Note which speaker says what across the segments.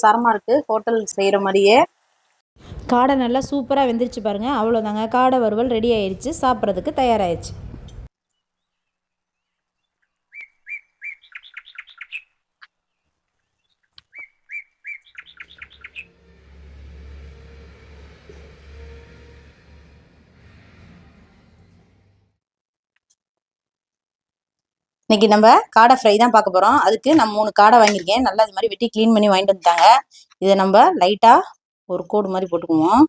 Speaker 1: சரமாக இருக்குது, ஹோட்டல் செய்கிற மாதிரியே.
Speaker 2: காடை நல்லா சூப்பராக வெந்துருச்சு பாருங்கள். அவ்வளோதாங்க, காடை வறுவல் ரெடி ஆயிடுச்சு, சாப்பிட்றதுக்கு தயாராகிடுச்சு.
Speaker 1: இன்னைக்கு நம்ம காடை ஃப்ரை தான் பார்க்க போகிறோம். அதுக்கு நான் 3 காடை வாங்கியிருக்கேன். நல்லா இது மாதிரி வெட்டி க்ளீன் பண்ணி வாங்கிட்டு வந்துட்டாங்க. இதை நம்ம லைட்டாக ஒரு கோடு மாதிரி போட்டுக்குவோம்.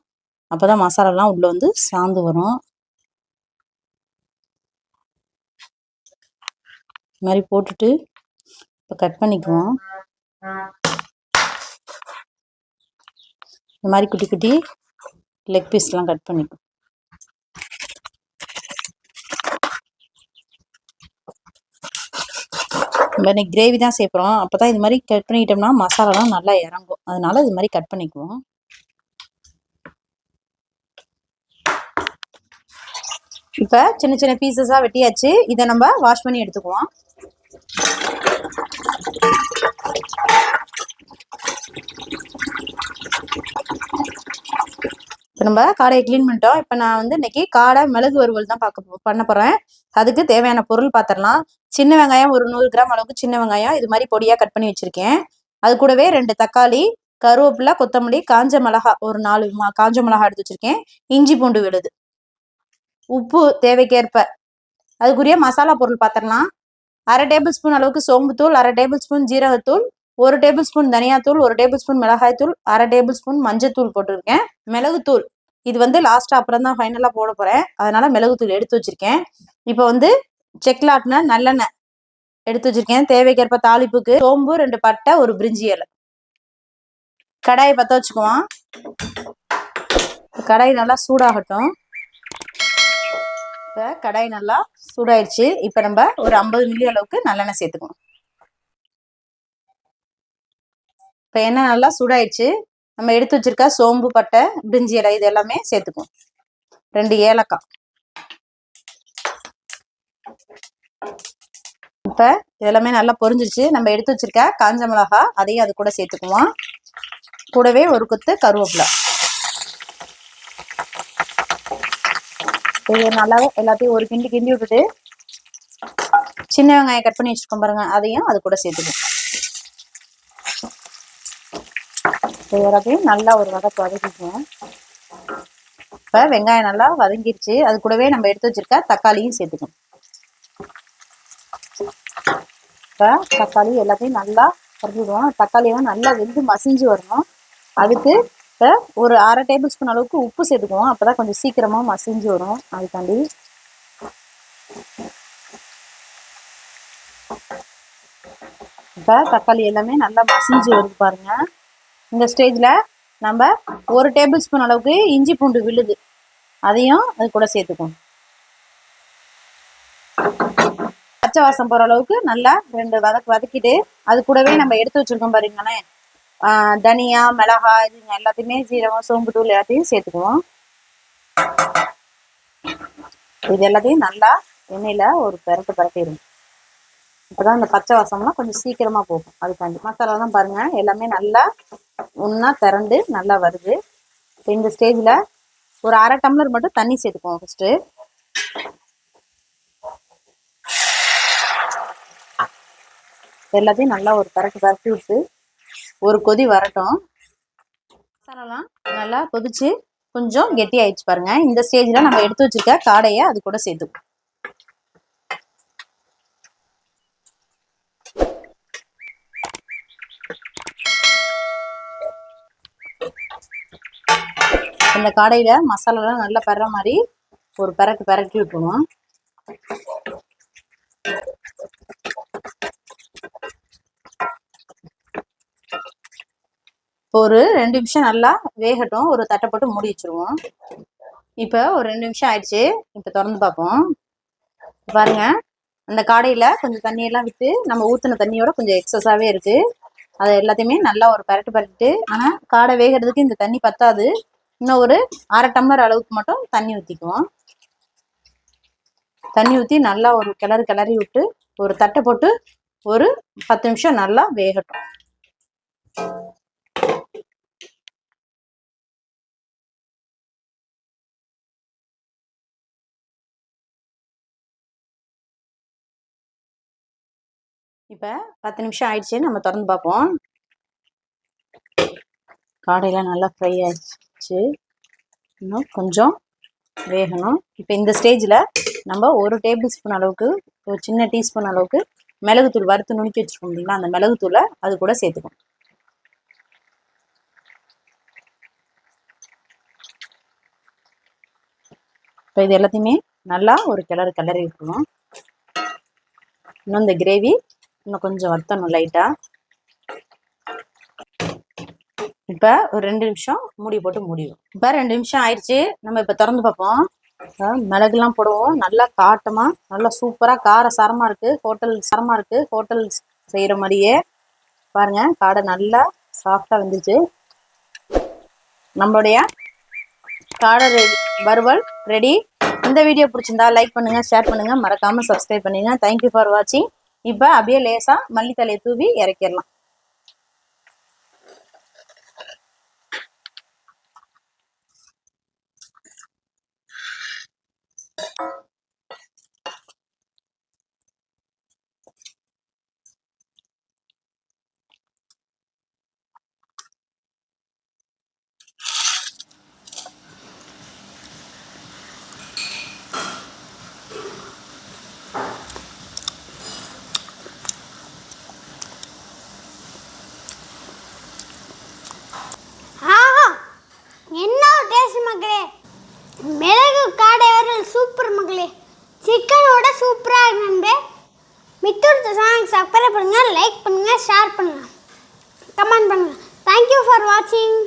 Speaker 1: அப்போ தான் மசாலாலாம் உள்ளே வந்து சாந்து வரும். இது மாதிரி போட்டுட்டு இப்போ கட் பண்ணிக்குவோம். இந்த மாதிரி குட்டி குட்டி லெக் பீஸ்லாம் கட் பண்ணிக்குவோம். நம்ம இன்னைக்கு கிரேவி தான் சேர்க்குறோம். அப்போ தான் இது மாதிரி கட் பண்ணிக்கிட்டோம்னா மசாலாலாம் நல்லா இறங்கும். அதனால இது மாதிரி கட் பண்ணிக்குவோம். இப்போ சின்ன சின்ன பீசஸாக வெட்டியாச்சு. இதை நம்ம வாஷ் பண்ணி எடுத்துக்குவோம். இப்போ நம்ம காடையை க்ளீன் பண்ணிட்டோம். இப்போ நான் வந்து இன்னைக்கு காடை மிளகு வறுவல் தான் பண்ண போகிறேன். அதுக்கு தேவையான பொருள் பார்த்துடலாம். சின்ன வெங்காயம் ஒரு 100 கிராம் அளவுக்கு சின்ன வெங்காயம் இது மாதிரி பொடியாக கட் பண்ணி வச்சுருக்கேன். அது கூடவே 2 தக்காளி, கருவேப்பிலை, கொத்தமல்லி, காஞ்ச மிளகா ஒரு 4 காஞ்ச மிளகா எடுத்து வச்சுருக்கேன். இஞ்சி பூண்டு விழுது, உப்பு தேவைக்கேற்ப. அதுக்குரிய மசாலா பொருள் பார்த்துடலாம். 1/2 டேபிள் ஸ்பூன் அளவுக்கு சோம்புத்தூள், 1/2 டேபிள் ஸ்பூன் ஜீரகத்தூள், 1 டேபிள் ஸ்பூன் தனியாத்தூள், 1 டேபிள் ஸ்பூன் மிளகாய்த்தூள், 1/2 டேபிள் ஸ்பூன் மஞ்சத்தூள் போட்டிருக்கேன். மிளகுத்தூள் இது வந்து லாஸ்ட்டாக அப்புறம் தான் ஃபைனலாக போட போகிறேன். அதனால மிளகுத்தூள் எடுத்து வச்சுருக்கேன். இப்போ வந்து செக்கில் ஆட்டின நல்லெண்ணெய் எடுத்து வச்சுருக்கேன். தேவைக்கேற்ப தாளிப்புக்கு சோம்பு, 2 பட்டை, ஒரு பிரிஞ்சி இலை. கடாயை பற்ற வச்சுக்குவோம். கடாய் நல்லா சூடாகட்டும். இப்போ கடாய் நல்லா சூடாயிடுச்சு. இப்போ நம்ம ஒரு 50 மில்லி அளவுக்கு நல்லெண்ணெய் சேர்த்துக்குவோம். இப்போ எண்ணெய் நல்லா சூடாயிடுச்சு. நம்ம எடுத்து வச்சிருக்க சோம்பு, பட்டை, பிரிஞ்சி இலை இது எல்லாமே சேர்த்துக்குவோம். 2 ஏலக்காய். இப்போ இதெல்லாமே நல்லா பொரிஞ்சிருச்சு. நம்ம எடுத்து வச்சிருக்க காஞ்ச மிளகா அதையும் அது கூட சேர்த்துக்குவோம். கூடவே ஒரு கொத்து கருவேப்பிலை. இது நல்லாவே எல்லாத்தையும் ஒரு கிண்டி கிண்டி விட்டுட்டு சின்ன வெங்காயம் கட் பண்ணி வச்சிருக்கோம் பாருங்க, அதையும் அது கூட சேர்த்துக்குவோம். எல்லாத்தையும் நல்லா ஒரு வதக்கிக்குவோம். இப்போ வெங்காயம் நல்லா வதங்கிருச்சு. அது கூடவே நம்ம எடுத்து வச்சிருக்க தக்காளியும் சேர்த்துக்கணும். இப்போ தக்காளி எல்லாத்தையும் நல்லா வதக்கிடுவோம். தக்காளியும் நல்லா வெந்து மசிஞ்சு வரணும். அதுக்கு இப்போ ஒரு 1/2 டேபிள் ஸ்பூன் அளவுக்கு உப்பு சேர்த்துக்குவோம். அப்போ தான் கொஞ்சம் சீக்கிரமாக மசிஞ்சு வரும். அதுக்காண்டி இப்போ தக்காளி எல்லாமே நல்லா மசிஞ்சு வருது பாருங்க. இந்த ஸ்டேஜில் நம்ம 1 டேபிள் ஸ்பூன் அளவுக்கு இஞ்சி பூண்டு விழுது அதையும் அது கூட சேர்த்துக்கோம். பச்சை வாசம் போகிற அளவுக்கு நல்லா 2 வதக்கிட்டு அது கூடவே நம்ம எடுத்து வச்சுருக்கோம் பாருங்களேன், தனியா, மிளகாய் இது எல்லாத்தையுமே ஜீரகம், சோம்பு தூள் எல்லாத்தையும் சேர்த்துக்குவோம். இது எல்லாத்தையும் நல்லா எண்ணெயில் ஒரு பரட்டிடும். இப்போதான் இந்த பச்சை வாசம்லாம் கொஞ்சம் சீக்கிரமாக போகும். அதுக்காண்டி மசாலாலாம் பாருங்கள் எல்லாமே நல்லா ஒன்றா திரண்டு நல்லா வருது. இப்போ இந்த ஸ்டேஜில் ஒரு 1/2 டம்ளர் மட்டும் தண்ணி சேர்த்துக்குவோம். ஃபஸ்ட்டு எல்லாத்தையும் நல்லா ஒரு பரட்டி விட்டு ஒரு கொதி வரட்டும். மசாலாலாம் நல்லா கொதிச்சு கொஞ்சம் கெட்டி ஆயிடுச்சு பாருங்க. இந்த ஸ்டேஜில் நம்ம எடுத்து வச்சிருக்க காடையை அது கூட சேர்த்துக்குவோம். இந்த காடையில மசாலாலாம் நல்லா படுற மாதிரி ஒரு பரட்டி விட்டுருவோம். ஒரு 2 நிமிஷம் நல்லா வேகட்டும். ஒரு தட்டை போட்டு மூடி வச்சிருவோம். இப்போ ஒரு 2 நிமிஷம் ஆயிடுச்சு. இப்போ திறந்து பார்ப்போம். பாருங்க, அந்த காடையில கொஞ்சம் தண்ணியெல்லாம் விட்டு நம்ம ஊற்றின தண்ணியோட கொஞ்சம் எக்ஸஸாகவே இருக்கு. அதை எல்லாத்தையுமே நல்லா ஒரு பரட்டிட்டு, ஆனால் காடை வேகிறதுக்கு இந்த தண்ணி பத்தாது. இன்னும் ஒரு 1/2 டம்ளர் அளவுக்கு மட்டும் தண்ணி ஊற்றிக்குவோம். தண்ணி ஊற்றி நல்லா ஒரு கிளறி விட்டு ஒரு தட்டை போட்டு ஒரு 10 நிமிஷம் நல்லா வேகட்டும். இப்போ 10 நிமிஷம் ஆயிடுச்சு, நம்ம திறந்து பார்ப்போம். காடையெல்லாம் நல்லா ஃப்ரை ஆயிடுச்சு, இன்னும் கொஞ்சம் வேகணும். இப்போ இந்த ஸ்டேஜில் நம்ம 1 டேபிள் ஸ்பூன் அளவுக்கு, ஒரு சின்ன டீஸ்பூன் அளவுக்கு மிளகுத்தூள் வறுத்து நுணுக்கி வச்சுருக்கோம் இல்லைங்களா, அந்த மிளகுத்தூளை அது கூட சேர்த்துக்கணும். இப்போ இது எல்லாத்தையுமே நல்லா ஒரு கிளறி இருக்கணும். இன்னும் இந்த கிரேவி இன்னும் கொஞ்சம் வறுத்தணும் லைட்டாக. இப்போ ஒரு 2 நிமிஷம் மூடி போட்டு மூடிடும். இப்போ 2 நிமிஷம் ஆயிடுச்சு, நம்ம இப்போ திறந்து பார்ப்போம். மிளகுலாம் போடுவோம், நல்லா காட்டமாக, நல்லா சூப்பராக கார சாரமாக இருக்குது, ஹோட்டல் செய்கிற மாதிரியே. பாருங்கள், காடை நல்லா சாஃப்டாக வந்துச்சு. நம்மளுடைய காடை வறுவல் ரெடி. இந்த வீடியோ பிடிச்சிருந்தா லைக் பண்ணுங்கள், ஷேர் பண்ணுங்கள், மறக்காமல் சப்ஸ்கிரைப் பண்ணுங்கள். தேங்க்யூ ஃபார் வாட்சிங். இப்போ அப்படியே லேசாக மல்லித்தலையை தூவி இறக்கிடலாம்.
Speaker 3: என்ன டேஸ்ட் மக்களே, மிளகு காடை வறுவல் சூப்பர் மக்களே, சிக்கனோட சூப்பராக இருக்கு. மித்தூர் சேனல் சப்ஸ்கிரைப் பண்ணுங்கள், லைக் பண்ணுங்கள், ஷேர் பண்ணுங்கள், கமெண்ட் பண்ணுங்கள். தேங்க்யூ ஃபார் வாட்சிங்.